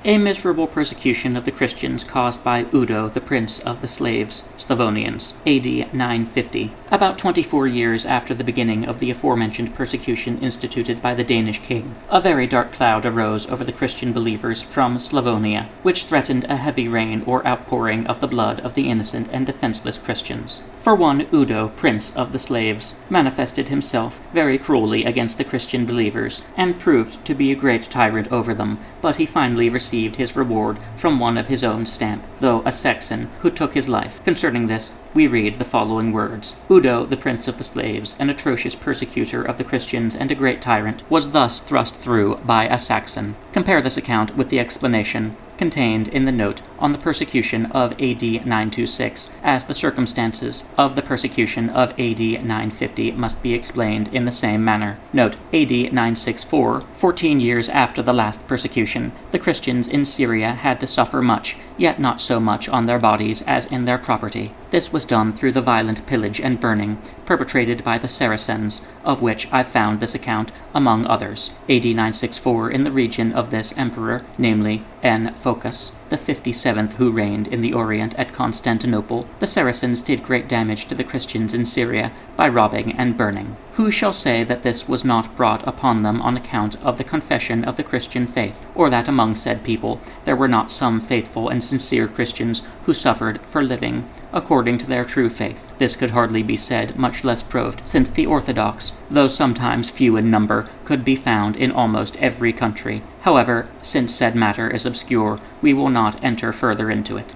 A miserable persecution of the Christians caused by Udo, the prince of the slaves, Slavonians, A.D. 950. About 24 years after the beginning of the aforementioned persecution instituted by the Danish king, a very dark cloud arose over the Christian believers from Slavonia, which threatened a heavy rain or outpouring of the blood of the innocent and defenseless Christians. For one Udo, prince of the slaves, manifested himself very cruelly against the Christian believers, and proved to be a great tyrant over them, but he finally received his reward from one of his own stamp, though a Saxon, who took his life. Concerning this, we read the following words. Udo, the prince of the slaves, an atrocious persecutor of the Christians and a great tyrant, was thus thrust through by a Saxon. Compare this account with the explanation contained in the note on the persecution of A.D. 926, as the circumstances of the persecution of A.D. 950 must be explained in the same manner. Note, A.D. 964, 14 years after the last persecution, the Christians in Syria had to suffer much, yet not so much on their bodies as in their property. This was done through the violent pillage and burning perpetrated by the Saracens, of which I found this account among others. A.D. 964 in the region of this emperor, namely N. Phocas, the 57th who reigned in the Orient at Constantinople, the Saracens did great damage to the Christians in Syria by robbing and burning. Who shall say that this was not brought upon them on account of the confession of the Christian faith, or that among said people there were not some faithful and sincere Christians who suffered for living according to their true faith? This could hardly be said, much less proved, since the Orthodox, though sometimes few in number, could be found in almost every country. However, since said matter is obscure, we will not enter further into it.